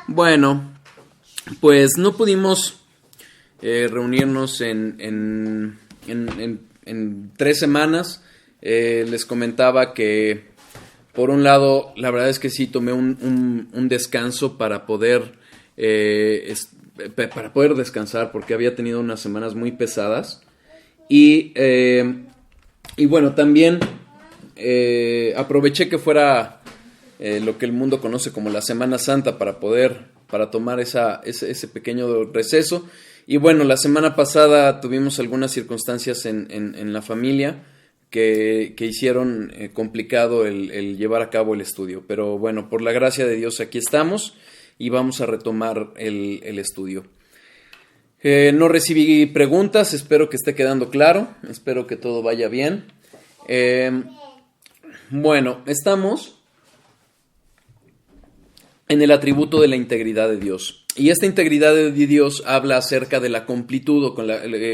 Bueno, pues no pudimos reunirnos en 3 semanas. Les comentaba que, por un lado, la verdad es que sí tomé un descanso para poder descansar, porque había tenido unas semanas muy pesadas. Y bueno, también aproveché que fuera lo que el mundo conoce como la Semana Santa para tomar ese pequeño receso. Y bueno, la semana pasada tuvimos algunas circunstancias en la familia que hicieron complicado el llevar a cabo el estudio. Pero bueno, por la gracia de Dios aquí estamos y vamos a retomar el estudio. No recibí preguntas, espero que esté quedando claro, espero que todo vaya bien. Bueno, estamos en el atributo de la integridad de Dios. Y esta integridad de Dios habla acerca de la completud o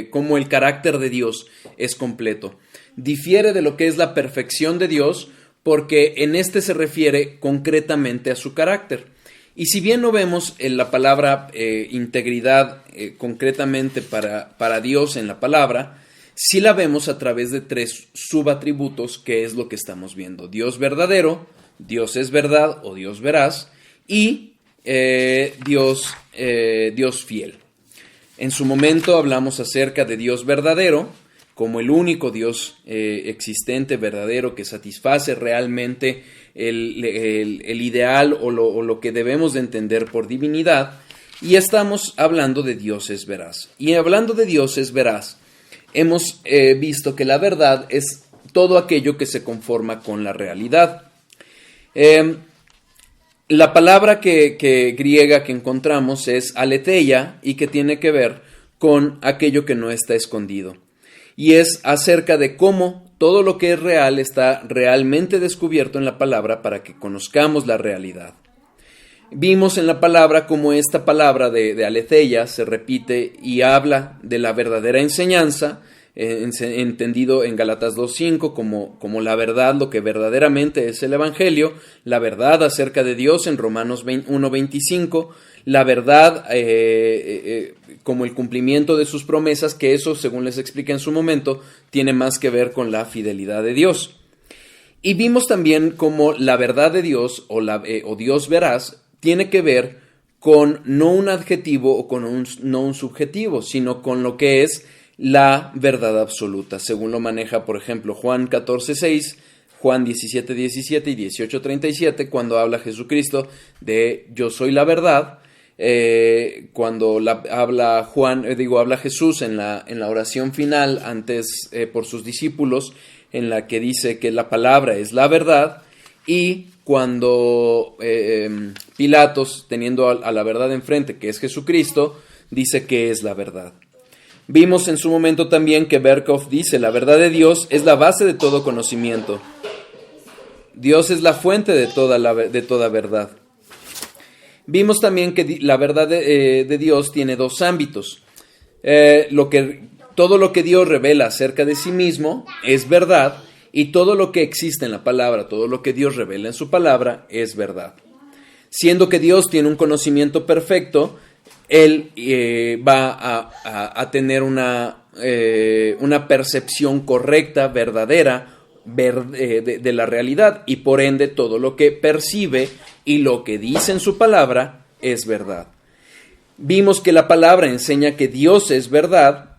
cómo el carácter de Dios es completo. Difiere de lo que es la perfección de Dios porque en este se refiere concretamente a su carácter. Y si bien no vemos en la palabra integridad concretamente para Dios en la palabra, sí la vemos a través de 3 subatributos, que es lo que estamos viendo. Dios verdadero, Dios es verdad o Dios veraz, y Dios fiel. En su momento hablamos acerca de Dios verdadero como el único Dios existente, verdadero, que satisface realmente el ideal o lo que debemos de entender por divinidad, y estamos hablando de Dios es veraz. Y hablando de Dios es veraz, hemos visto que la verdad es todo aquello que se conforma con la realidad. La palabra griega que encontramos es aletheia y que tiene que ver con aquello que no está escondido. Y es acerca de cómo todo lo que es real está realmente descubierto en la palabra para que conozcamos la realidad. Vimos en la palabra cómo esta palabra de aletheia se repite y habla de la verdadera enseñanza, entendido en Gálatas 2.5 como la verdad, lo que verdaderamente es el Evangelio, la verdad acerca de Dios en Romanos 1.25, la verdad como el cumplimiento de sus promesas, que eso, según les expliqué en su momento, tiene más que ver con la fidelidad de Dios. Y vimos también cómo la verdad de Dios o Dios veraz tiene que ver con no un adjetivo o con no un subjetivo, sino con lo que es la verdad absoluta, según lo maneja, por ejemplo, Juan 14.6, Juan 17.17 y 18.37, cuando habla Jesucristo de yo soy la verdad. Cuando habla Jesús en la oración final antes por sus discípulos, en la que dice que la palabra es la verdad, y cuando Pilatos, teniendo a la verdad enfrente, que es Jesucristo, dice que es la verdad. Vimos en su momento también que Berkhoff dice, la verdad de Dios es la base de todo conocimiento. Dios es la fuente de toda verdad. Vimos también que la verdad de Dios tiene 2 ámbitos. Todo lo que Dios revela acerca de sí mismo es verdad, y todo lo que existe en la palabra, todo lo que Dios revela en su palabra es verdad. Siendo que Dios tiene un conocimiento perfecto, Él va a tener una percepción correcta, verdadera, de la realidad, y por ende todo lo que percibe y lo que dice en su palabra es verdad. Vimos que la palabra enseña que Dios es verdad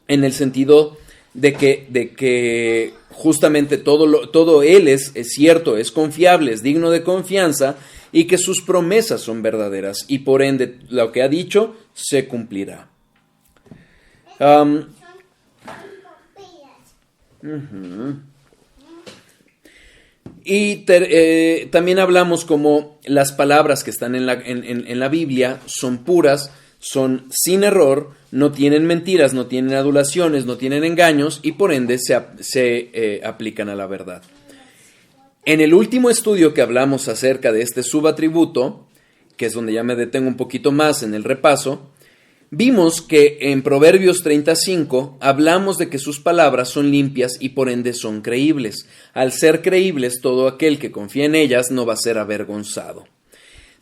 en el sentido de que justamente todo Él es cierto, es confiable, es digno de confianza, y que sus promesas son verdaderas, y por ende lo que ha dicho se cumplirá. Y también hablamos como las palabras que están en la Biblia son puras, son sin error, no tienen mentiras, no tienen adulaciones, no tienen engaños, y por ende se aplican a la verdad. En el último estudio que hablamos acerca de este subatributo, que es donde ya me detengo un poquito más en el repaso, Vimos que en Proverbios 35 hablamos de que sus palabras son limpias y por ende son creíbles. Al ser creíbles, todo aquel que confía en ellas no va a ser avergonzado.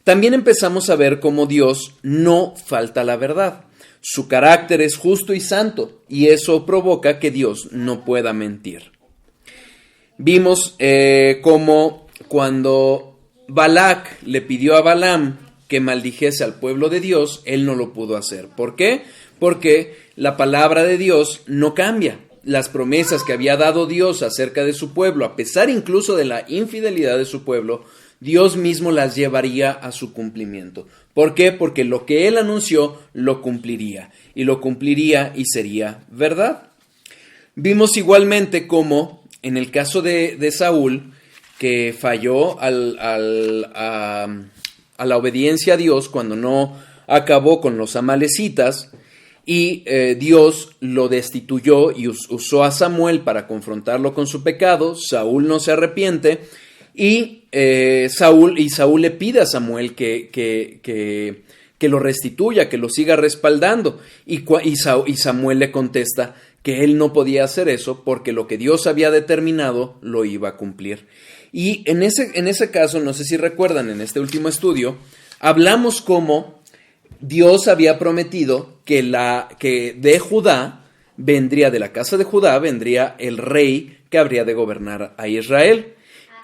También empezamos a ver cómo Dios no falta la verdad. Su carácter es justo y santo, y eso provoca que Dios no pueda mentir. Vimos cómo cuando Balac le pidió a Balaam que maldijese al pueblo de Dios, él no lo pudo hacer. ¿Por qué? Porque la palabra de Dios no cambia. Las promesas que había dado Dios acerca de su pueblo, a pesar incluso de la infidelidad de su pueblo, Dios mismo las llevaría a su cumplimiento. ¿Por qué? Porque lo que él anunció lo cumpliría, y lo cumpliría y sería verdad. Vimos igualmente cómo en el caso de Saúl, que falló a la obediencia a Dios cuando no acabó con los amalecitas, y Dios lo destituyó y usó a Samuel para confrontarlo con su pecado. Saúl no se arrepiente, y Saúl le pide a Samuel que lo restituya, que lo siga respaldando, y Samuel le contesta que él no podía hacer eso porque lo que Dios había determinado lo iba a cumplir. Y en ese caso, no sé si recuerdan, en este último estudio, hablamos cómo Dios había prometido que de Judá vendría, de la casa de Judá, vendría el rey que habría de gobernar a Israel.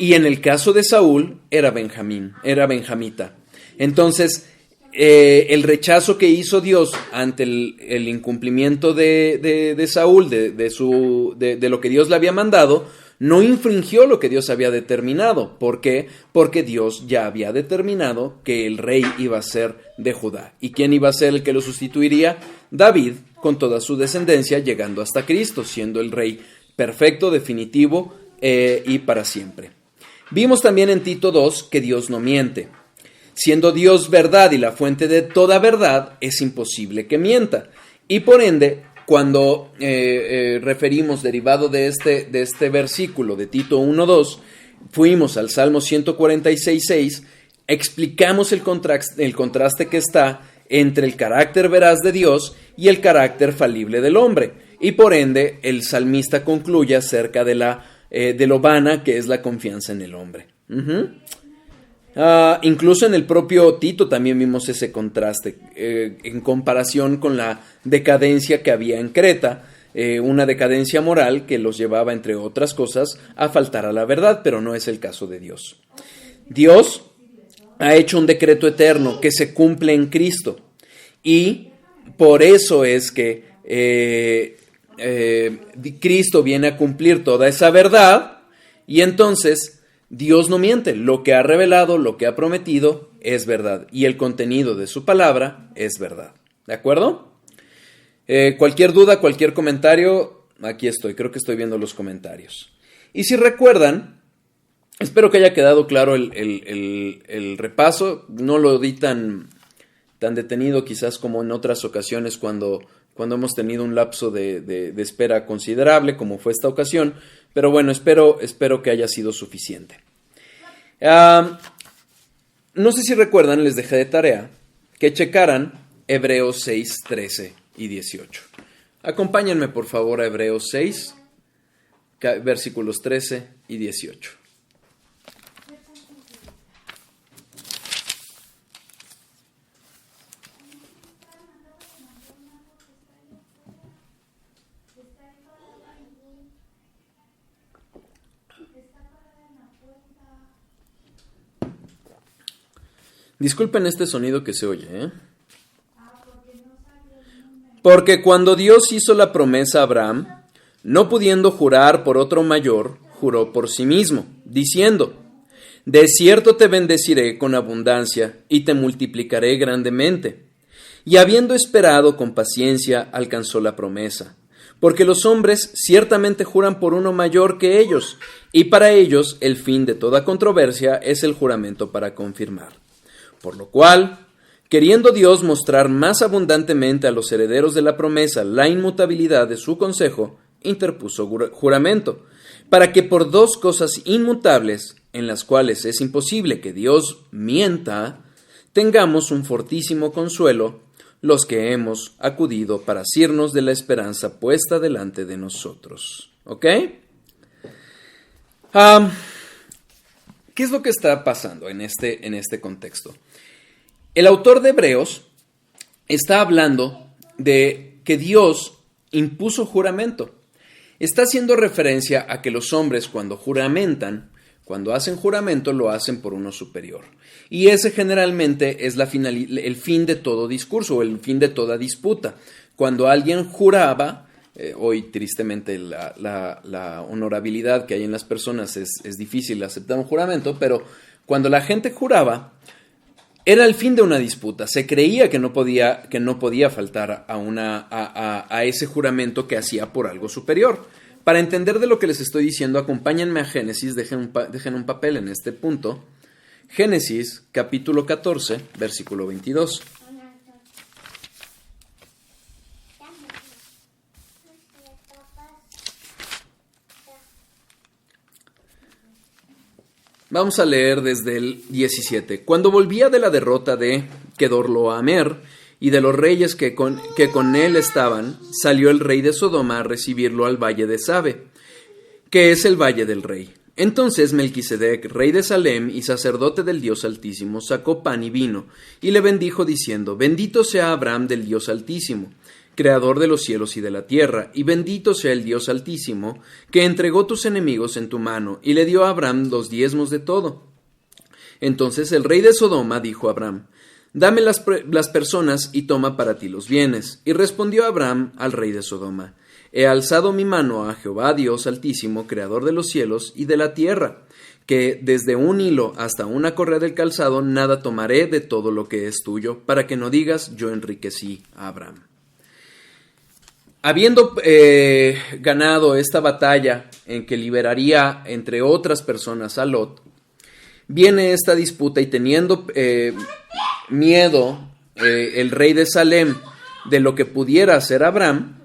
Y en el caso de Saúl era benjamita. Entonces, el rechazo que hizo Dios ante el incumplimiento de Saúl, de lo que Dios le había mandado, no infringió lo que Dios había determinado. ¿Por qué? Porque Dios ya había determinado que el rey iba a ser de Judá. ¿Y quién iba a ser el que lo sustituiría? David, con toda su descendencia, llegando hasta Cristo, siendo el rey perfecto, definitivo y para siempre. Vimos también en Tito 2 que Dios no miente. Siendo Dios verdad y la fuente de toda verdad, es imposible que mienta. Y por ende, cuando referimos, derivado de este versículo de Tito 1:2, fuimos al Salmo 146:6, explicamos el contraste que está entre el carácter veraz de Dios y el carácter falible del hombre. Y por ende, el salmista concluye acerca de lo vana que es la confianza en el hombre. Incluso en el propio Tito también vimos ese contraste en comparación con la decadencia que había en Creta, una decadencia moral que los llevaba, entre otras cosas, a faltar a la verdad, pero no es el caso de Dios. Dios ha hecho un decreto eterno que se cumple en Cristo, y por eso es que Cristo viene a cumplir toda esa verdad, y entonces Dios no miente. Lo que ha revelado, lo que ha prometido es verdad, y el contenido de su palabra es verdad. ¿De acuerdo? Cualquier duda, cualquier comentario, aquí estoy. Creo que estoy viendo los comentarios. Y si recuerdan, espero que haya quedado claro el repaso. No lo di tan detenido quizás como en otras ocasiones cuando hemos tenido un lapso de espera considerable, como fue esta ocasión. Pero bueno, espero que haya sido suficiente. No sé si recuerdan, les dejé de tarea que checaran Hebreos 6, 13 y 18. Acompáñenme por favor a Hebreos 6, versículos 13 y 18. Disculpen este sonido que se oye, ¿eh? Porque cuando Dios hizo la promesa a Abraham, no pudiendo jurar por otro mayor, juró por sí mismo, diciendo: de cierto te bendeciré con abundancia y te multiplicaré grandemente. Y habiendo esperado con paciencia, alcanzó la promesa. Porque los hombres ciertamente juran por uno mayor que ellos, y para ellos el fin de toda controversia es el juramento para confirmar. Por lo cual, queriendo Dios mostrar más abundantemente a los herederos de la promesa la inmutabilidad de su consejo, interpuso juramento, para que por dos cosas inmutables, en las cuales es imposible que Dios mienta, tengamos un fortísimo consuelo los que hemos acudido para asirnos de la esperanza puesta delante de nosotros. ¿Ok? ¿Qué es lo que está pasando en este contexto? El autor de Hebreos está hablando de que Dios impuso juramento. Está haciendo referencia a que los hombres cuando juramentan, cuando hacen juramento, lo hacen por uno superior. Y ese generalmente es el fin de todo discurso o el fin de toda disputa. Cuando alguien juraba, hoy tristemente la honorabilidad que hay en las personas es difícil aceptar un juramento, pero cuando la gente juraba, era el fin de una disputa. Se creía que no podía faltar a ese juramento que hacía por algo superior. Para entender de lo que les estoy diciendo, acompáñenme a Génesis, dejen un papel en este punto. Génesis, capítulo 14, versículo 22. Vamos a leer desde el 17. Cuando volvía de la derrota de Kedorlaomer y de los reyes que con él estaban, salió el rey de Sodoma a recibirlo al valle de Sabe, que es el valle del rey. Entonces Melquisedec, rey de Salem y sacerdote del Dios Altísimo, sacó pan y vino, y le bendijo diciendo: Bendito sea Abraham del Dios Altísimo, creador de los cielos y de la tierra, y bendito sea el Dios Altísimo, que entregó tus enemigos en tu mano, y le dio a Abraham los diezmos de todo. Entonces el rey de Sodoma dijo a Abraham: Dame las personas y toma para ti los bienes. Y respondió Abraham al rey de Sodoma: He alzado mi mano a Jehová Dios Altísimo, creador de los cielos y de la tierra, que desde un hilo hasta una correa del calzado nada tomaré de todo lo que es tuyo, para que no digas: yo enriquecí a Abraham. Habiendo ganado esta batalla en que liberaría, entre otras personas, a Lot, viene esta disputa y teniendo miedo el rey de Salem de lo que pudiera hacer Abraham,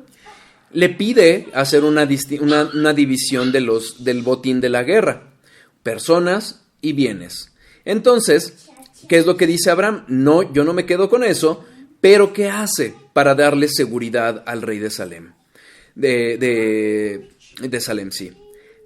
le pide hacer una división del botín de la guerra, personas y bienes. Entonces, ¿qué es lo que dice Abraham? No, yo no me quedo con eso, pero ¿qué hace para darle seguridad al rey de Salem? De Salem, sí.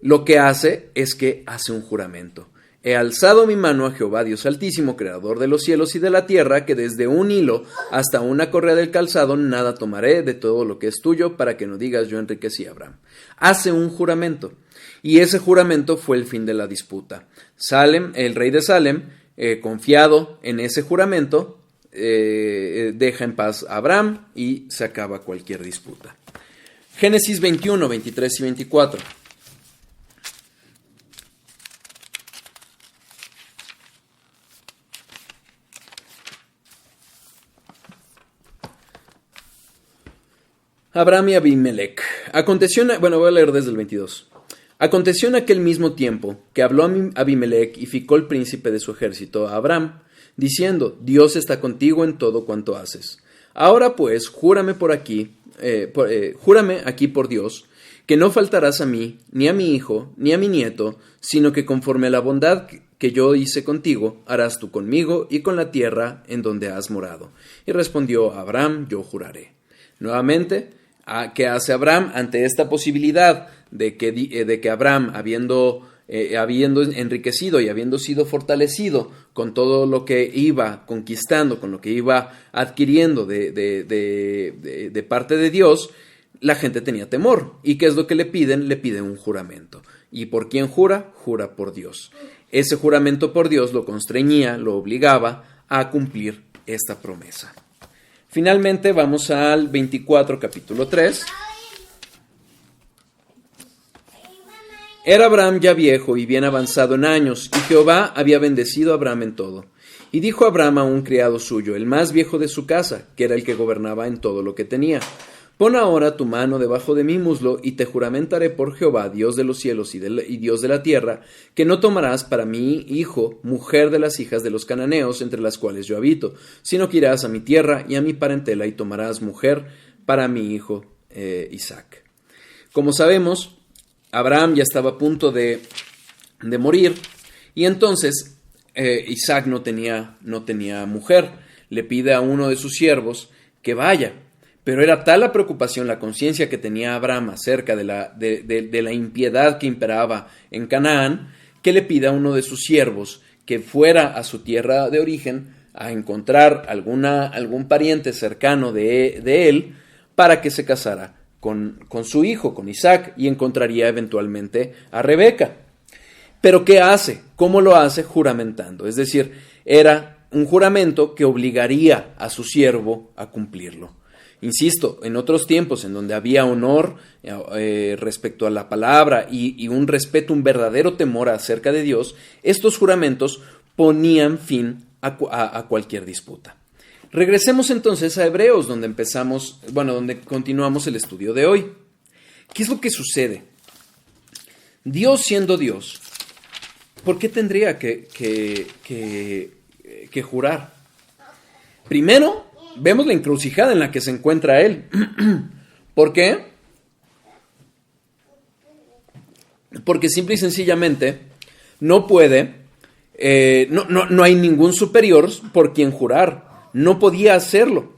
Lo que hace es que hace un juramento. He alzado mi mano a Jehová Dios Altísimo, creador de los cielos y de la tierra, que desde un hilo hasta una correa del calzado nada tomaré de todo lo que es tuyo, para que no digas: yo enriquecí a Abraham. Hace un juramento, y ese juramento fue el fin de la disputa. Salem, el rey de Salem, confiado en ese juramento, deja en paz a Abraham y se acaba cualquier disputa. Génesis 21, 23 y 24. Abraham y Abimelech. Voy a leer desde el 22. Aconteció en aquel mismo tiempo que habló Abimelech y Ficol, príncipe de su ejército, a Abraham, diciendo: Dios está contigo en todo cuanto haces. Ahora pues, júrame aquí por Dios, que no faltarás a mí, ni a mi hijo, ni a mi nieto, sino que conforme a la bondad que yo hice contigo, harás tú conmigo y con la tierra en donde has morado. Y respondió Abraham: yo juraré. Nuevamente, ¿qué hace Abraham ante esta posibilidad de que Abraham, habiendo enriquecido y habiendo sido fortalecido con todo lo que iba conquistando, con lo que iba adquiriendo de parte de Dios, la gente tenía temor? ¿Y qué es lo que le piden? Le piden un juramento. ¿Y por quién jura? Jura por Dios. Ese juramento por Dios lo constreñía, lo obligaba a cumplir esta promesa. Finalmente vamos al 24, capítulo 3. Era Abraham ya viejo y bien avanzado en años, y Jehová había bendecido a Abraham en todo. Y dijo Abraham a un criado suyo, el más viejo de su casa, que era el que gobernaba en todo lo que tenía: Pon ahora tu mano debajo de mi muslo, y te juramentaré por Jehová, Dios de los cielos y Dios de la tierra, que no tomarás para mi hijo mujer de las hijas de los cananeos, entre las cuales yo habito, sino que irás a mi tierra y a mi parentela, y tomarás mujer para mi hijo Isaac. Como sabemos, Abraham ya estaba a punto de morir, y entonces Isaac no tenía mujer. Le pide a uno de sus siervos que vaya. Pero era tal la preocupación, la conciencia que tenía Abraham acerca de la impiedad que imperaba en Canaán, que le pida a uno de sus siervos que fuera a su tierra de origen a encontrar algún pariente cercano de él para que se casara con su hijo, con Isaac, y encontraría eventualmente a Rebeca. Pero ¿qué hace? ¿Cómo lo hace? Juramentando. Es decir, era un juramento que obligaría a su siervo a cumplirlo. Insisto, en otros tiempos en donde había honor respecto a la palabra y un respeto, un verdadero temor acerca de Dios, estos juramentos ponían fin a cualquier disputa. Regresemos entonces a Hebreos, donde continuamos el estudio de hoy. ¿Qué es lo que sucede? Dios siendo Dios, ¿por qué tendría que jurar? Primero, vemos la encrucijada en la que se encuentra él. ¿Por qué? Porque simple y sencillamente no puede, no hay ningún superior por quien jurar. No podía hacerlo.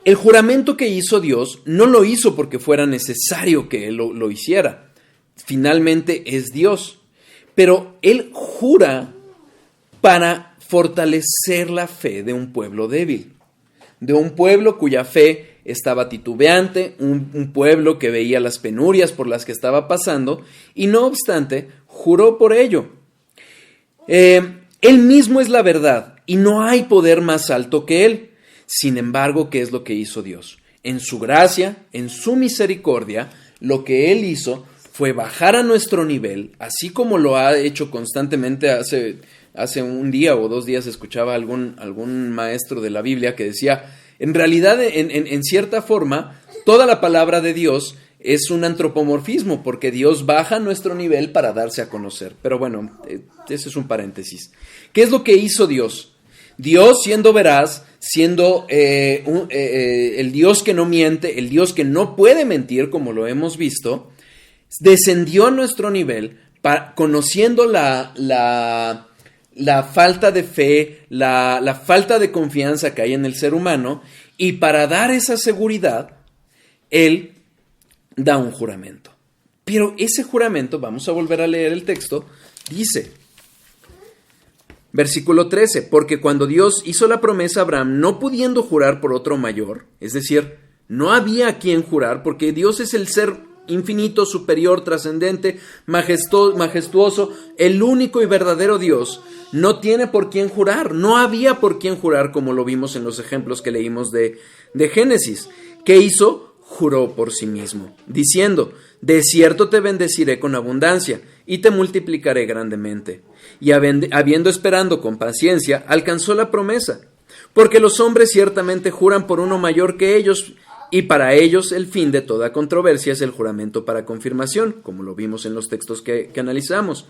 El juramento que hizo Dios no lo hizo porque fuera necesario que él lo hiciera. Finalmente es Dios. Pero él jura para fortalecer la fe de un pueblo débil, de un pueblo cuya fe estaba titubeante, un pueblo que veía las penurias por las que estaba pasando, y no obstante, juró por ello. Él mismo es la verdad, y no hay poder más alto que él. Sin embargo, ¿qué es lo que hizo Dios? En su gracia, en su misericordia, lo que él hizo fue bajar a nuestro nivel, así como lo ha hecho constantemente. Hace un día o 2 días escuchaba algún maestro de la Biblia que decía, en realidad, en cierta forma, toda la palabra de Dios es un antropomorfismo, porque Dios baja a nuestro nivel para darse a conocer. Pero bueno, ese es un paréntesis. ¿Qué es lo que hizo Dios? Dios, siendo veraz, siendo el Dios que no miente, el Dios que no puede mentir, como lo hemos visto, descendió a nuestro nivel, conociendo la falta de fe, la falta de confianza que hay en el ser humano, y para dar esa seguridad, Él da un juramento. Pero ese juramento, vamos a volver a leer el texto, dice, versículo 13, porque cuando Dios hizo la promesa a Abraham, no pudiendo jurar por otro mayor, es decir, no había a quien jurar, porque Dios es el ser infinito, superior, trascendente, majestuoso, el único y verdadero Dios, no tiene por quién jurar, no había por quién jurar, como lo vimos en los ejemplos que leímos de Génesis. ¿Qué hizo? Juró por sí mismo, diciendo, de cierto te bendeciré con abundancia, y te multiplicaré grandemente. Y habiendo esperando con paciencia, alcanzó la promesa, porque los hombres ciertamente juran por uno mayor que ellos, y para ellos el fin de toda controversia es el juramento para confirmación, como lo vimos en los textos que analizamos.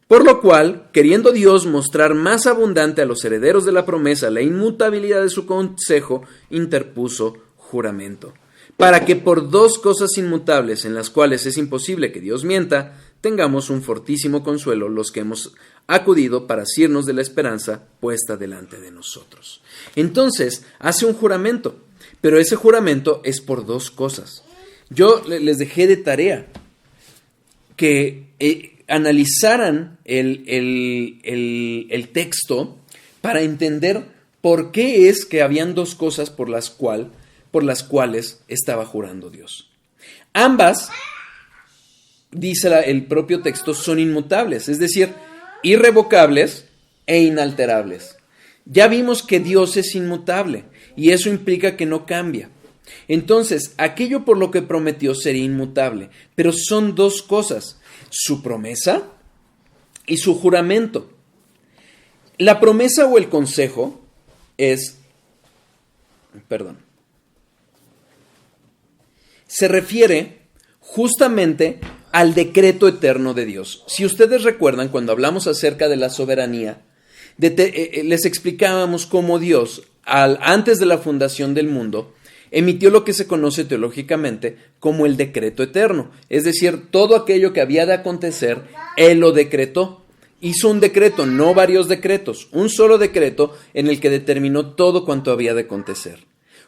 Por lo cual, queriendo Dios mostrar más abundante a los herederos de la promesa la inmutabilidad de su consejo, interpuso juramento, para que por 2 cosas inmutables en las cuales es imposible que Dios mienta, tengamos un fortísimo consuelo los que hemos acudido para asirnos de la esperanza puesta delante de nosotros. Entonces, hace un juramento, pero ese juramento es por 2 cosas. Yo les dejé de tarea que analizaran el texto para entender por qué es que habían 2 cosas por las cuales estaba jurando Dios. Ambas, dice el propio texto, son inmutables, es decir, irrevocables e inalterables. Ya vimos que Dios es inmutable y eso implica que no cambia. Entonces, aquello por lo que prometió sería inmutable, pero son 2 cosas, su promesa y su juramento. La promesa o el consejo se refiere justamente al decreto eterno de Dios. Si ustedes recuerdan, cuando hablamos acerca de la soberanía, les explicábamos cómo Dios, antes de la fundación del mundo, emitió lo que se conoce teológicamente como el decreto eterno. Es decir, todo aquello que había de acontecer, Él lo decretó. Hizo un decreto, no varios decretos, un solo decreto en el que determinó todo cuanto había de acontecer.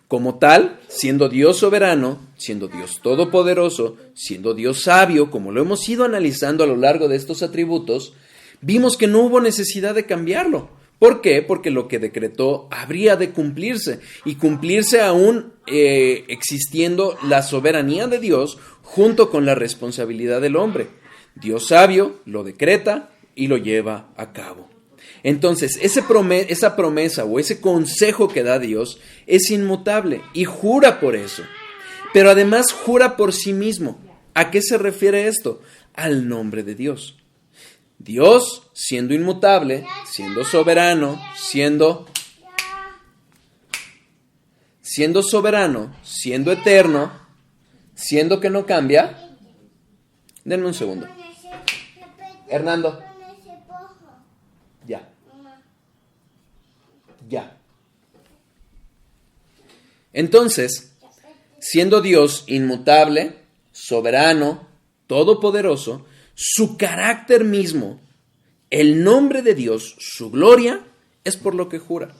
Como tal, siendo Dios soberano, siendo Dios todopoderoso, siendo Dios sabio, como lo hemos ido analizando a lo largo de estos atributos, vimos que no hubo necesidad de cambiarlo. ¿Por qué? Porque lo que decretó habría de cumplirse, y cumplirse aún existiendo la soberanía de Dios junto con la responsabilidad del hombre. Dios sabio lo decreta y lo lleva a cabo. Entonces, esa promesa o ese consejo que da Dios es inmutable y jura por eso. Pero además jura por sí mismo. ¿A qué se refiere esto? Al nombre de Dios. Dios, siendo inmutable, siendo soberano, siendo eterno, siendo que no cambia. Denme un segundo. Hernando. Ya. Entonces, siendo Dios inmutable, soberano, todopoderoso, su carácter mismo, el nombre de Dios, su gloria, es por lo que jura.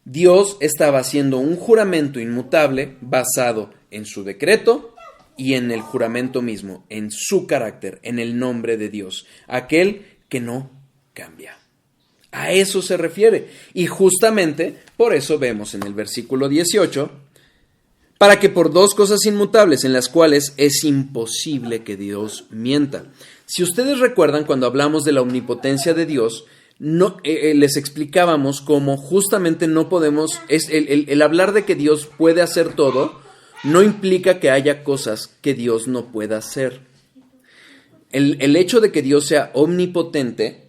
Dios estaba haciendo un juramento inmutable basado en su decreto y en el juramento mismo, en su carácter, en el nombre de Dios, aquel que no cambia. A eso se refiere. Y justamente por eso vemos en el versículo 18, para que por dos cosas inmutables en las cuales es imposible que Dios mienta. Si ustedes recuerdan, cuando hablamos de la omnipotencia de Dios, les explicábamos cómo justamente no podemos, el hablar de que Dios puede hacer todo, no implica que haya cosas que Dios no pueda hacer. El hecho de que Dios sea omnipotente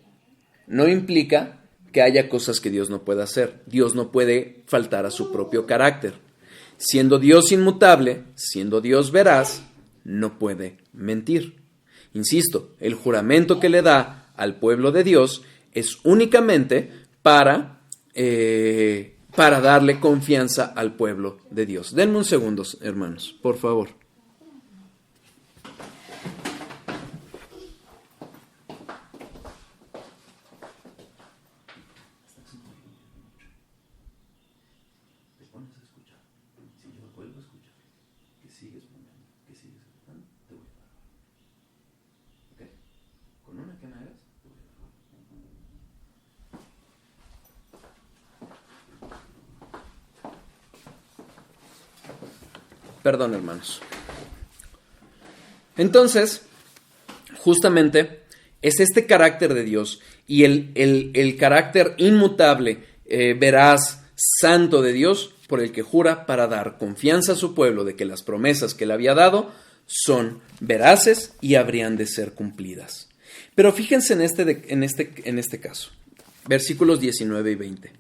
no implica que haya cosas que Dios no pueda hacer. Dios no puede faltar a su propio carácter. Siendo Dios inmutable, siendo Dios veraz, no puede mentir. Insisto, el juramento que le da al pueblo de Dios es únicamente para darle confianza al pueblo de Dios. Denme un segundo, hermanos, por favor. Perdón, hermanos. Entonces, justamente es este carácter de Dios y el carácter inmutable, veraz, santo de Dios, por el que jura para dar confianza a su pueblo de que las promesas que le había dado son veraces y habrían de ser cumplidas. Pero fíjense en este caso, versículos 19 y 20.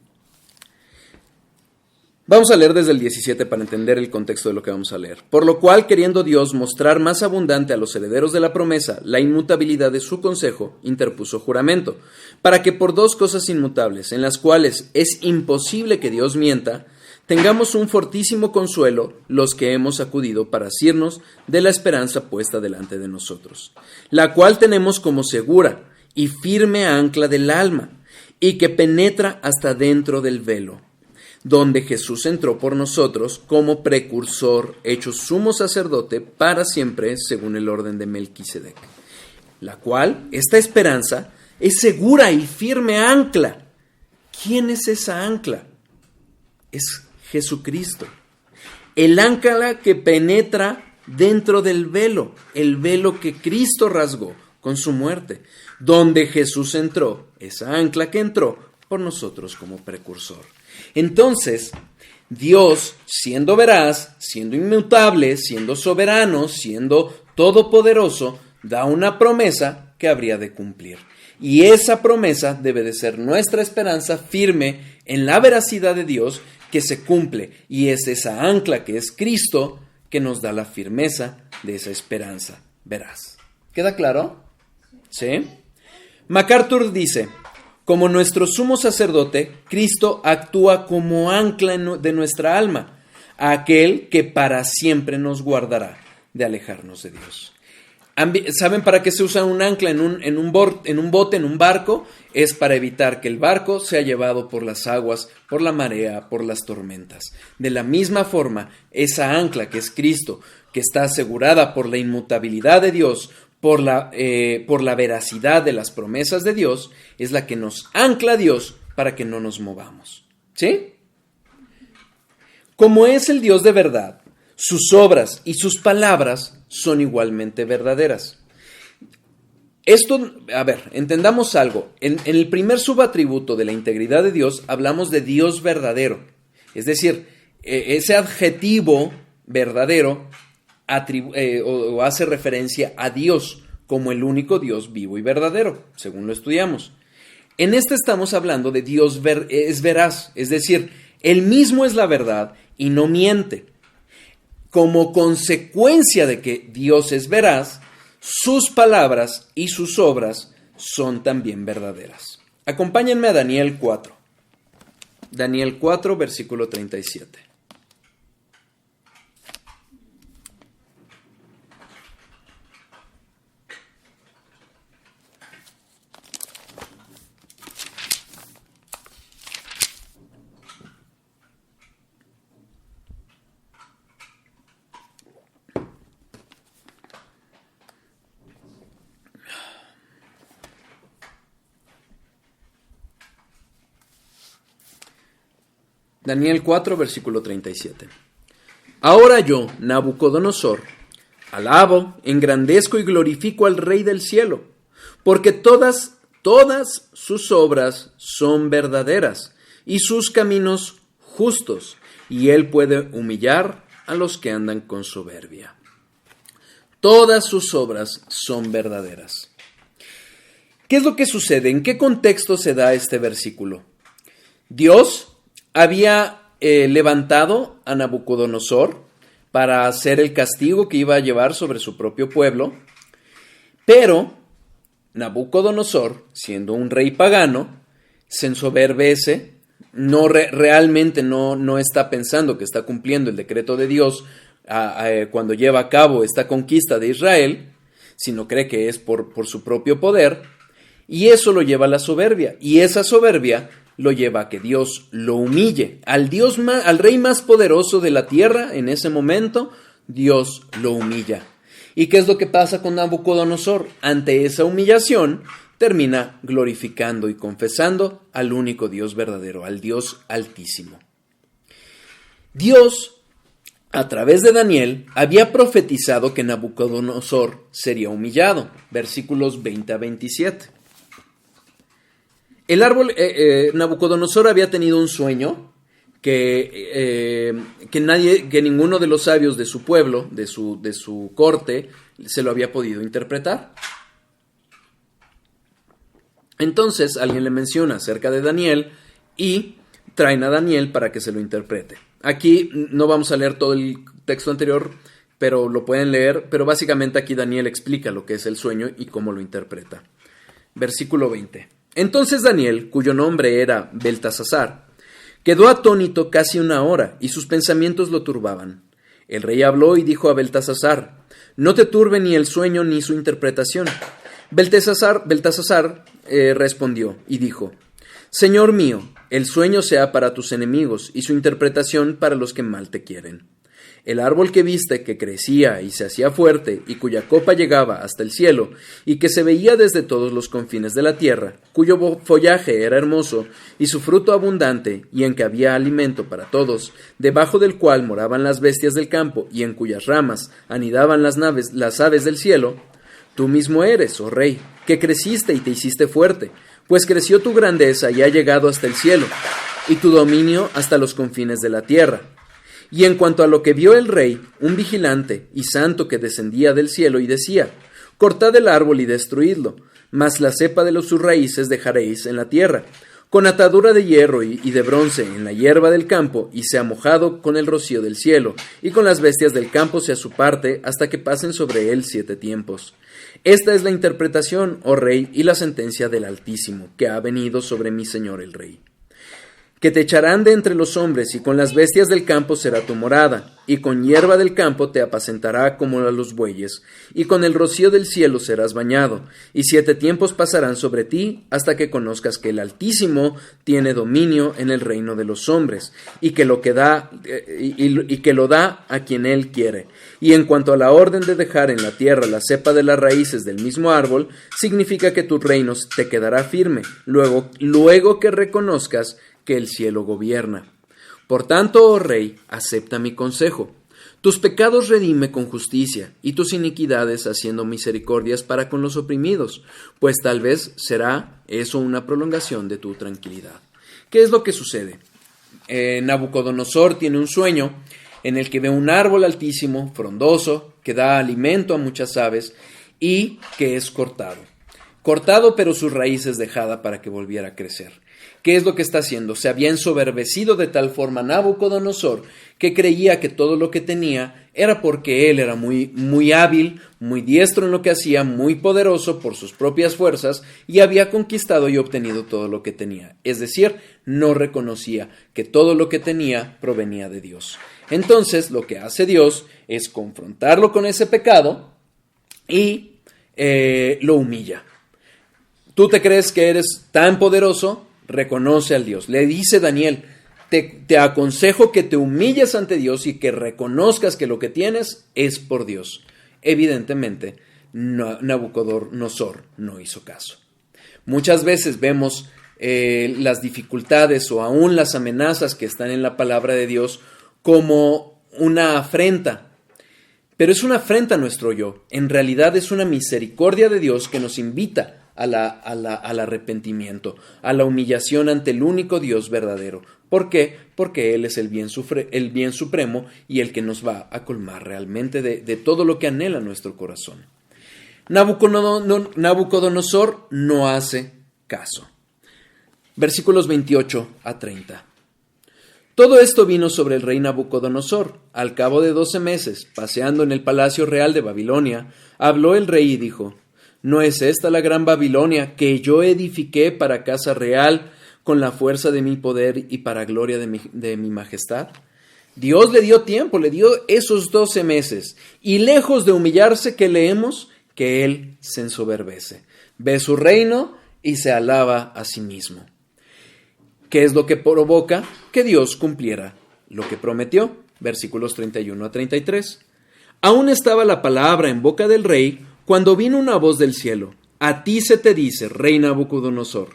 Vamos a leer desde el 17 para entender el contexto de lo que vamos a leer. Por lo cual, queriendo Dios mostrar más abundante a los herederos de la promesa la inmutabilidad de su consejo, interpuso juramento, para que por dos cosas inmutables, en las cuales es imposible que Dios mienta, tengamos un fortísimo consuelo los que hemos acudido para asirnos de la esperanza puesta delante de nosotros, la cual tenemos como segura y firme ancla del alma, y que penetra hasta dentro del velo, donde Jesús entró por nosotros como precursor, hecho sumo sacerdote para siempre, según el orden de Melquisedec. La cual, esta esperanza, es segura y firme ancla. ¿Quién es esa ancla? Es Jesucristo. El ancla que penetra dentro del velo, el velo que Cristo rasgó con su muerte, donde Jesús entró, esa ancla que entró por nosotros como precursor. Entonces, Dios, siendo veraz, siendo inmutable, siendo soberano, siendo todopoderoso, da una promesa que habría de cumplir. Y esa promesa debe de ser nuestra esperanza firme en la veracidad de Dios que se cumple. Y es esa ancla que es Cristo que nos da la firmeza de esa esperanza veraz. ¿Queda claro? ¿Sí? MacArthur dice: como nuestro sumo sacerdote, Cristo actúa como ancla de nuestra alma, aquel que para siempre nos guardará de alejarnos de Dios. ¿Saben para qué se usa un ancla en un bote, en un barco? Es para evitar que el barco sea llevado por las aguas, por la marea, por las tormentas. De la misma forma, esa ancla que es Cristo, que está asegurada por la inmutabilidad de Dios, por la veracidad de las promesas de Dios, es la que nos ancla a Dios para que no nos movamos. ¿Sí? Como es el Dios de verdad, sus obras y sus palabras son igualmente verdaderas. Esto, a ver, entendamos algo. En el primer subatributo de la integridad de Dios hablamos de Dios verdadero. Es decir, ese adjetivo verdadero o hace referencia a Dios como el único Dios vivo y verdadero, según lo estudiamos. En este estamos hablando de Dios es veraz, es decir, Él mismo es la verdad y no miente. Como consecuencia de que Dios es veraz, sus palabras y sus obras son también verdaderas. Acompáñenme a Daniel 4. Daniel 4, versículo 37. Daniel 4, versículo 37. Ahora yo, Nabucodonosor, alabo, engrandezco y glorifico al Rey del cielo, porque todas sus obras son verdaderas y sus caminos justos, y él puede humillar a los que andan con soberbia. Todas sus obras son verdaderas. ¿Qué es lo que sucede? ¿En qué contexto se da este versículo? Dios había levantado a Nabucodonosor para hacer el castigo que iba a llevar sobre su propio pueblo, pero Nabucodonosor, siendo un rey pagano, se ensoberbece, realmente no está pensando que está cumpliendo el decreto de Dios cuando lleva a cabo esta conquista de Israel, sino cree que es por su propio poder, y eso lo lleva a la soberbia, y esa soberbia lo lleva a que Dios lo humille. Al rey más poderoso de la tierra en ese momento, Dios lo humilla. ¿Y qué es lo que pasa con Nabucodonosor? Ante esa humillación, termina glorificando y confesando al único Dios verdadero, al Dios altísimo. Dios, a través de Daniel, había profetizado que Nabucodonosor sería humillado. Versículos 20 a 27. Nabucodonosor había tenido un sueño que ninguno de los sabios de su pueblo, de su corte, se lo había podido interpretar. Entonces alguien le menciona acerca de Daniel y traen a Daniel para que se lo interprete. Aquí no vamos a leer todo el texto anterior, pero lo pueden leer, pero básicamente aquí Daniel explica lo que es el sueño y cómo lo interpreta. Versículo 20. Entonces Daniel, cuyo nombre era Beltasazar, quedó atónito casi una hora y sus pensamientos lo turbaban. El rey habló y dijo a Beltasazar: no te turbe ni el sueño ni su interpretación. Beltasazar respondió y dijo: Señor mío, el sueño sea para tus enemigos y su interpretación para los que mal te quieren. El árbol que viste, que crecía y se hacía fuerte, y cuya copa llegaba hasta el cielo, y que se veía desde todos los confines de la tierra, cuyo follaje era hermoso, y su fruto abundante, y en que había alimento para todos, debajo del cual moraban las bestias del campo, y en cuyas ramas anidaban las aves del cielo, tú mismo eres, oh rey, que creciste y te hiciste fuerte, pues creció tu grandeza y ha llegado hasta el cielo, y tu dominio hasta los confines de la tierra. Y en cuanto a lo que vio el rey, un vigilante y santo que descendía del cielo y decía: cortad el árbol y destruidlo, mas la cepa de sus raíces dejaréis en la tierra, con atadura de hierro y de bronce en la hierba del campo, y sea mojado con el rocío del cielo, y con las bestias del campo sea su parte, hasta que pasen sobre él 7 tiempos. Esta es la interpretación, oh rey, y la sentencia del Altísimo, que ha venido sobre mi señor el rey. que te echarán de entre los hombres, y con las bestias del campo será tu morada, y con hierba del campo te apacentará como a los bueyes, y con el rocío del cielo serás bañado, y 7 tiempos pasarán sobre ti, hasta que conozcas que el Altísimo tiene dominio en el reino de los hombres, y que lo da a quien él quiere. Y en cuanto a la orden de dejar en la tierra la cepa de las raíces del mismo árbol, significa que tu reino te quedará firme, luego que reconozcas que el cielo gobierna. Por tanto, oh rey, acepta mi consejo. Tus pecados redime con justicia, y tus iniquidades haciendo misericordias para con los oprimidos, pues tal vez será eso una prolongación de tu tranquilidad. ¿Qué es lo que sucede? Nabucodonosor tiene un sueño en el que ve un árbol altísimo, frondoso, que da alimento a muchas aves y que es cortado. Cortado, pero sus raíces dejada para que volviera a crecer. ¿Qué es lo que está haciendo? Se había ensoberbecido de tal forma Nabucodonosor que creía que todo lo que tenía era porque él era muy hábil, muy diestro en lo que hacía, muy poderoso por sus propias fuerzas y había conquistado y obtenido todo lo que tenía. Es decir, no reconocía que todo lo que tenía provenía de Dios. Entonces, lo que hace Dios es confrontarlo con ese pecado y lo humilla. ¿Tú te crees que eres tan poderoso? Reconoce al Dios. Le dice Daniel, te aconsejo que te humilles ante Dios y que reconozcas que lo que tienes es por Dios. Evidentemente, Nabucodonosor no hizo caso. Muchas veces vemos las dificultades o aún las amenazas que están en la palabra de Dios como una afrenta. Pero es una afrenta a nuestro yo. En realidad es una misericordia de Dios que nos invita al arrepentimiento, a la humillación ante el único Dios verdadero. ¿Por qué? Porque Él es el bien supremo y el que nos va a colmar realmente de todo lo que anhela nuestro corazón. Nabucodonosor no hace caso. Versículos 28 a 30. Todo esto vino sobre el rey Nabucodonosor. Al cabo de 12 meses, paseando en el palacio real de Babilonia, habló el rey y dijo: ¿No es esta la gran Babilonia que yo edifiqué para casa real con la fuerza de mi poder y para gloria de mi majestad? Dios le dio tiempo, le dio esos 12 meses. Y lejos de humillarse, ¿qué leemos? Que él se ensoberbece. Ve su reino y se alaba a sí mismo. ¿Qué es lo que provoca? Que Dios cumpliera lo que prometió. Versículos 31 a 33. Aún estaba la palabra en boca del rey cuando vino una voz del cielo: a ti se te dice, rey Nabucodonosor,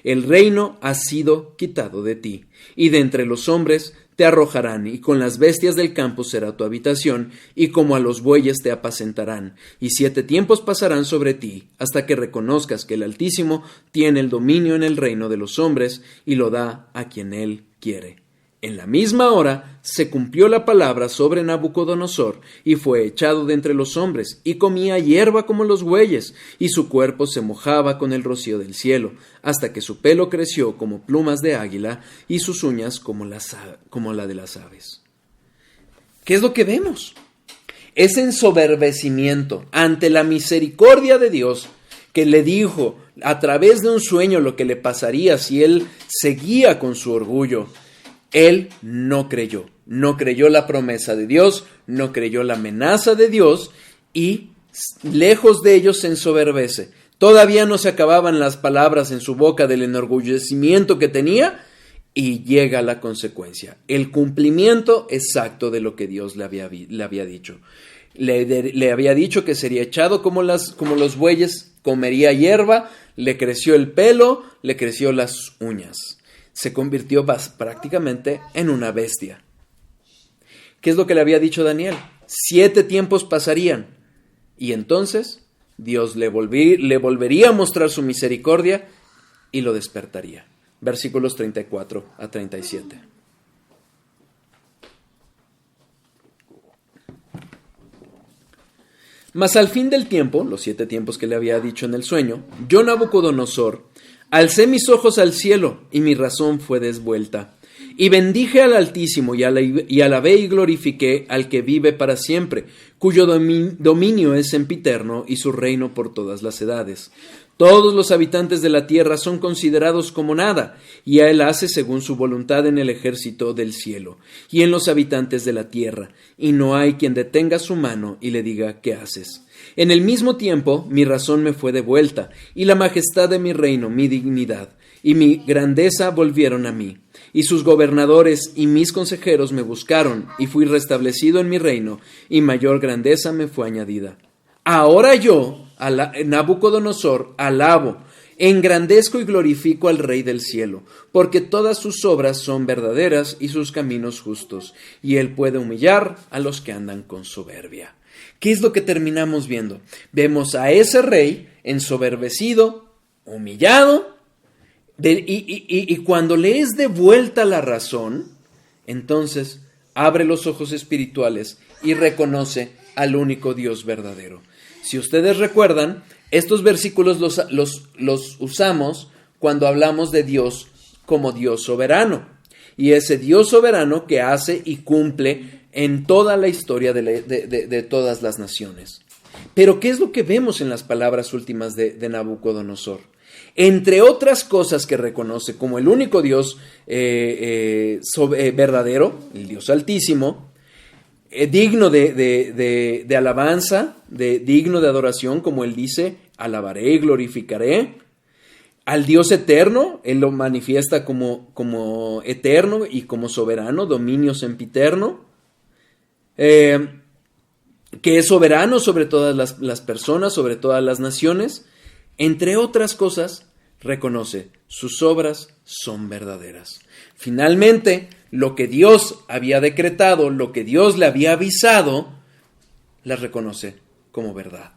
el reino ha sido quitado de ti, y de entre los hombres te arrojarán, y con las bestias del campo será tu habitación, y como a los bueyes te apacentarán, y 7 tiempos pasarán sobre ti, hasta que reconozcas que el Altísimo tiene el dominio en el reino de los hombres, y lo da a quien él quiere. En la misma hora se cumplió la palabra sobre Nabucodonosor, y fue echado de entre los hombres, y comía hierba como los bueyes, y su cuerpo se mojaba con el rocío del cielo, hasta que su pelo creció como plumas de águila, y sus uñas como la de las aves. ¿Qué es lo que vemos? Ese ensoberbecimiento ante la misericordia de Dios, que le dijo a través de un sueño lo que le pasaría si él seguía con su orgullo. Él no creyó la promesa de Dios, no creyó la amenaza de Dios y lejos de ellos se ensoberbece. Todavía no se acababan las palabras en su boca del enorgullecimiento que tenía y llega la consecuencia, el cumplimiento exacto de lo que Dios le había dicho. Le había dicho que sería echado como los bueyes, comería hierba, le creció el pelo, le creció las uñas. Se convirtió prácticamente en una bestia. ¿Qué es lo que le había dicho Daniel? 7 tiempos pasarían y entonces Dios le volvería a mostrar su misericordia y lo despertaría. Versículos 34 a 37. Mas al fin del tiempo, los 7 tiempos que le había dicho en el sueño, yo Nabucodonosor alcé mis ojos al cielo y mi razón fue desvuelta. Y bendije al Altísimo y alabé y glorifiqué al que vive para siempre, cuyo dominio es sempiterno y su reino por todas las edades. Todos los habitantes de la tierra son considerados como nada, y a él hace según su voluntad en el ejército del cielo, y en los habitantes de la tierra, y no hay quien detenga su mano y le diga ¿qué haces? En el mismo tiempo mi razón me fue devuelta, y la majestad de mi reino, mi dignidad, y mi grandeza volvieron a mí. Y sus gobernadores y mis consejeros me buscaron, y fui restablecido en mi reino, y mayor grandeza me fue añadida. Ahora yo, Nabucodonosor, alabo, engrandezco y glorifico al Rey del cielo, porque todas sus obras son verdaderas y sus caminos justos, y él puede humillar a los que andan con soberbia. ¿Qué es lo que terminamos viendo? Vemos a ese rey ensoberbecido, humillado, y cuando le es devuelta la razón, entonces abre los ojos espirituales y reconoce al único Dios verdadero. Si ustedes recuerdan, estos versículos los usamos cuando hablamos de Dios como Dios soberano. Y ese Dios soberano que hace y cumple en toda la historia de todas las naciones. Pero ¿qué es lo que vemos en las palabras últimas de Nabucodonosor? Entre otras cosas que reconoce como el único Dios verdadero, el Dios altísimo, digno de alabanza, digno de adoración, como él dice, alabaré y glorificaré. Al Dios eterno, él lo manifiesta como eterno y como soberano, dominio sempiterno, que es soberano sobre todas las personas, sobre todas las naciones. Entre otras cosas, reconoce, sus obras son verdaderas. Finalmente, lo que Dios había decretado, lo que Dios le había avisado, las reconoce como verdad.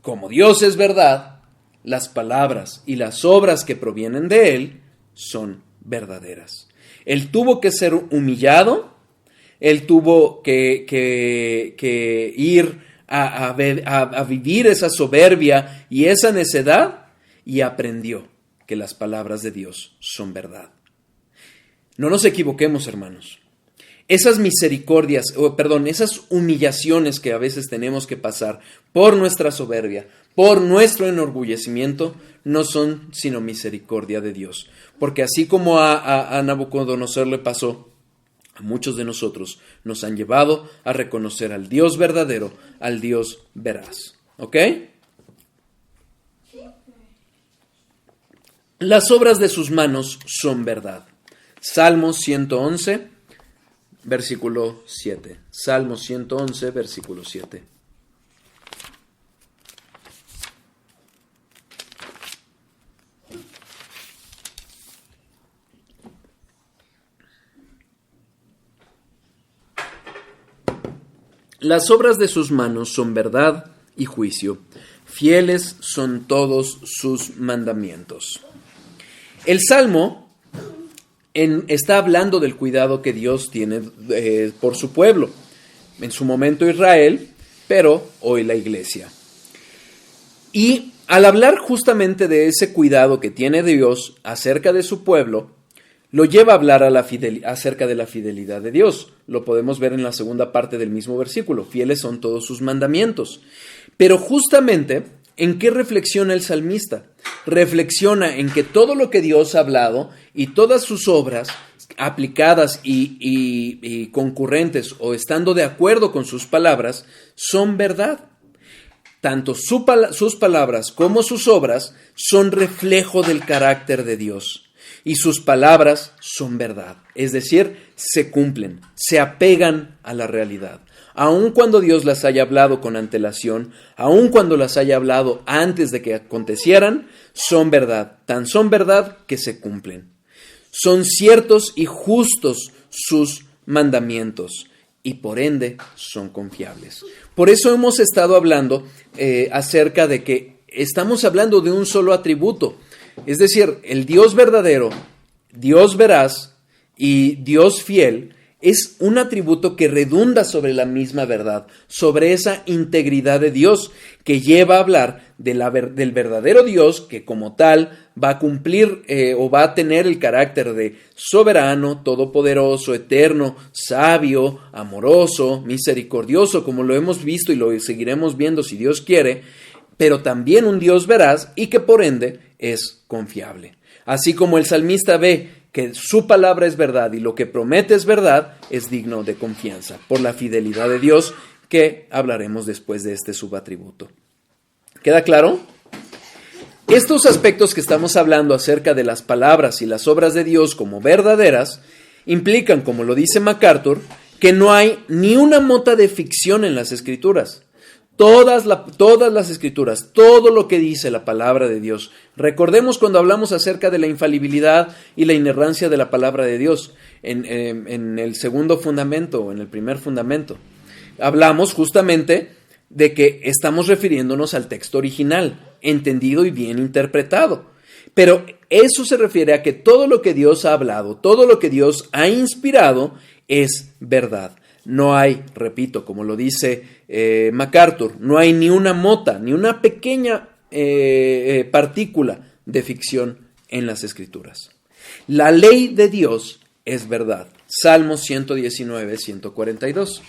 Como Dios es verdad, las palabras y las obras que provienen de Él son verdaderas. Él tuvo que ser humillado, Él tuvo que ir a vivir esa soberbia y esa necedad, y aprendió que las palabras de Dios son verdad. No nos equivoquemos, hermanos. Esas misericordias, esas humillaciones que a veces tenemos que pasar por nuestra soberbia, por nuestro enorgullecimiento, no son sino misericordia de Dios. Porque así como a Nabucodonosor le pasó, a muchos de nosotros nos han llevado a reconocer al Dios verdadero, al Dios veraz. ¿Ok? Las obras de sus manos son verdad. Salmos 111, versículo 7. Salmos 111, versículo 7. Las obras de sus manos son verdad y juicio. Fieles son todos sus mandamientos. El Salmo está hablando del cuidado que Dios tiene por su pueblo. En su momento Israel, pero hoy la iglesia. Y al hablar justamente de ese cuidado que tiene Dios acerca de su pueblo, lo lleva a hablar acerca de la fidelidad de Dios. Lo podemos ver en la segunda parte del mismo versículo. Fieles son todos sus mandamientos. Pero justamente, ¿en qué reflexiona el salmista? Reflexiona en que todo lo que Dios ha hablado y todas sus obras aplicadas y concurrentes o estando de acuerdo con sus palabras son verdad. Tanto sus palabras como sus obras son reflejo del carácter de Dios. Y sus palabras son verdad, es decir, se cumplen, se apegan a la realidad. Aun cuando Dios las haya hablado con antelación, aun cuando las haya hablado antes de que acontecieran, son verdad, tan son verdad que se cumplen. Son ciertos y justos sus mandamientos y por ende son confiables. Por eso hemos estado hablando acerca de que estamos hablando de un solo atributo. Es decir, el Dios verdadero, Dios veraz y Dios fiel es un atributo que redunda sobre la misma verdad, sobre esa integridad de Dios que lleva a hablar del verdadero Dios que como tal va a cumplir o va a tener el carácter de soberano, todopoderoso, eterno, sabio, amoroso, misericordioso, como lo hemos visto y lo seguiremos viendo si Dios quiere. pero también un Dios veraz y que por ende es confiable. Así como el salmista ve que su palabra es verdad y lo que promete es verdad, es digno de confianza por la fidelidad de Dios, que hablaremos después de este subatributo. ¿Queda claro? Estos aspectos que estamos hablando acerca de las palabras y las obras de Dios como verdaderas implican, como lo dice MacArthur, que no hay ni una mota de ficción en las Escrituras. Todas las Escrituras, todo lo que dice la palabra de Dios. Recordemos cuando hablamos acerca de la infalibilidad y la inerrancia de la palabra de Dios en el segundo fundamento o en el primer fundamento. Hablamos justamente de que estamos refiriéndonos al texto original, entendido y bien interpretado. Pero eso se refiere a que todo lo que Dios ha hablado, todo lo que Dios ha inspirado es verdad. No hay, repito, como lo dice MacArthur, no hay ni una mota, ni una pequeña partícula de ficción en las Escrituras. La ley de Dios es verdad. Salmos 119, 142.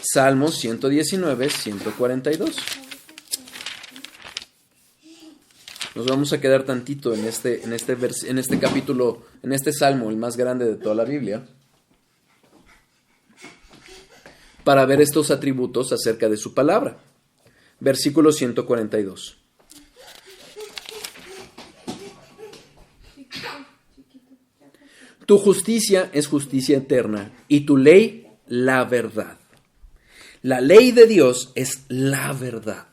Salmos 119, 142. Nos vamos a quedar tantito en este capítulo, en este salmo, el más grande de toda la Biblia, para ver estos atributos acerca de su palabra. Versículo 142. Tu justicia es justicia eterna y tu ley la verdad. La ley de Dios es la verdad.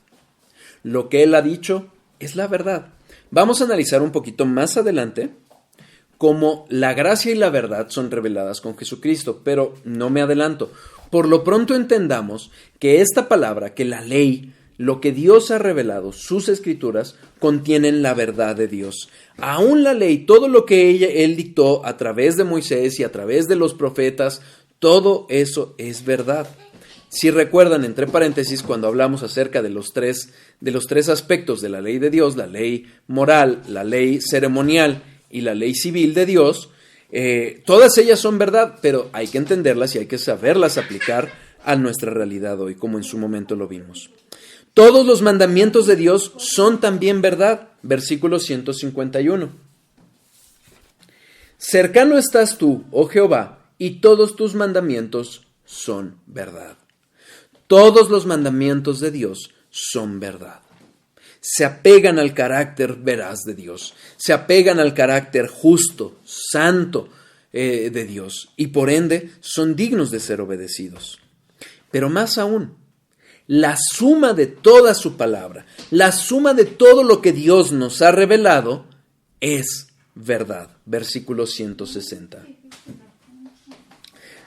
Lo que Él ha dicho es la verdad. Vamos a analizar un poquito más adelante cómo la gracia y la verdad son reveladas con Jesucristo, pero no me adelanto. Por lo pronto entendamos que esta palabra, que la ley, lo que Dios ha revelado, sus escrituras, contienen la verdad de Dios. Aún la ley, todo lo que Él dictó a través de Moisés y a través de los profetas, todo eso es verdad. Si recuerdan, entre paréntesis, cuando hablamos acerca de los tres aspectos de la ley de Dios, la ley moral, la ley ceremonial y la ley civil de Dios, todas ellas son verdad, pero hay que entenderlas y hay que saberlas aplicar a nuestra realidad hoy, como en su momento lo vimos. Todos los mandamientos de Dios son también verdad. Versículo 151. Cercano estás tú, oh Jehová, y todos tus mandamientos son verdad. Todos los mandamientos de Dios son verdad. Se apegan al carácter veraz de Dios, se apegan al carácter justo, santo de Dios, y por ende son dignos de ser obedecidos. Pero más aún, la suma de toda su palabra, la suma de todo lo que Dios nos ha revelado es verdad. Versículo 160.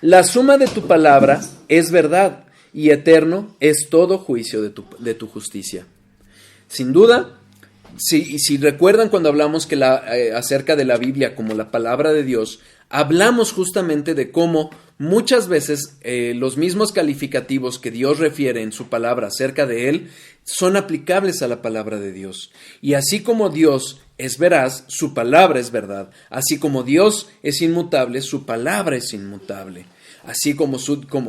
La suma de tu palabra es verdad, y eterno es todo juicio de tu justicia. Sin duda, si recuerdan cuando hablamos acerca de la Biblia como la palabra de Dios, hablamos justamente de cómo muchas veces los mismos calificativos que Dios refiere en su palabra acerca de Él son aplicables a la palabra de Dios. Y así como Dios es veraz, su palabra es verdad. Así como Dios es inmutable, su palabra es inmutable. Así como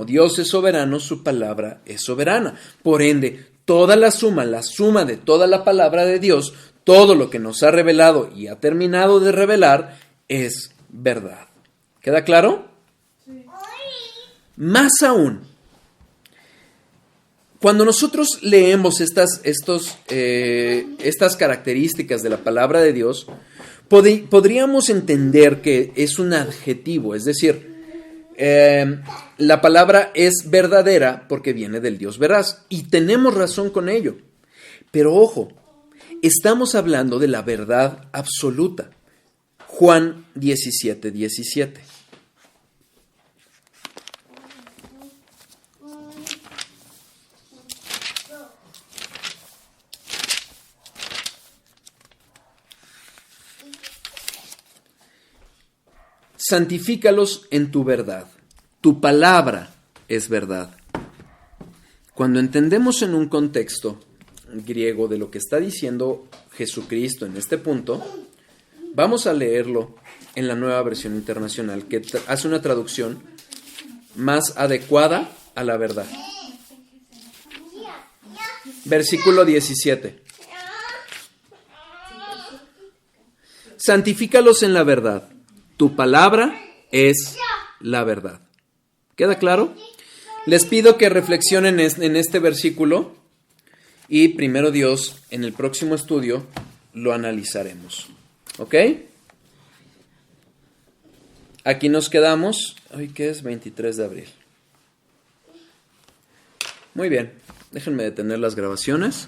Dios es soberano, su palabra es soberana. Por ende, toda la suma de toda la palabra de Dios, todo lo que nos ha revelado y ha terminado de revelar, es verdad. ¿Queda claro? Sí. Más aún, cuando nosotros leemos estas características de la palabra de Dios, podríamos entender que es un adjetivo, es decir, la palabra es verdadera porque viene del Dios veraz, y tenemos razón con ello. Pero ojo, estamos hablando de la verdad absoluta. Juan 17, 17. Santifícalos en tu verdad. Tu palabra es verdad. Cuando entendemos en un contexto griego de lo que está diciendo Jesucristo en este punto, vamos a leerlo en la Nueva Versión Internacional, que hace una traducción más adecuada a la verdad. Versículo 17. Santifícalos en la verdad. Tu palabra es la verdad. ¿Queda claro? Les pido que reflexionen en este versículo y primero Dios, en el próximo estudio, lo analizaremos. ¿Ok? Aquí nos quedamos. Hoy que es 23 de abril. Muy bien. Déjenme detener las grabaciones.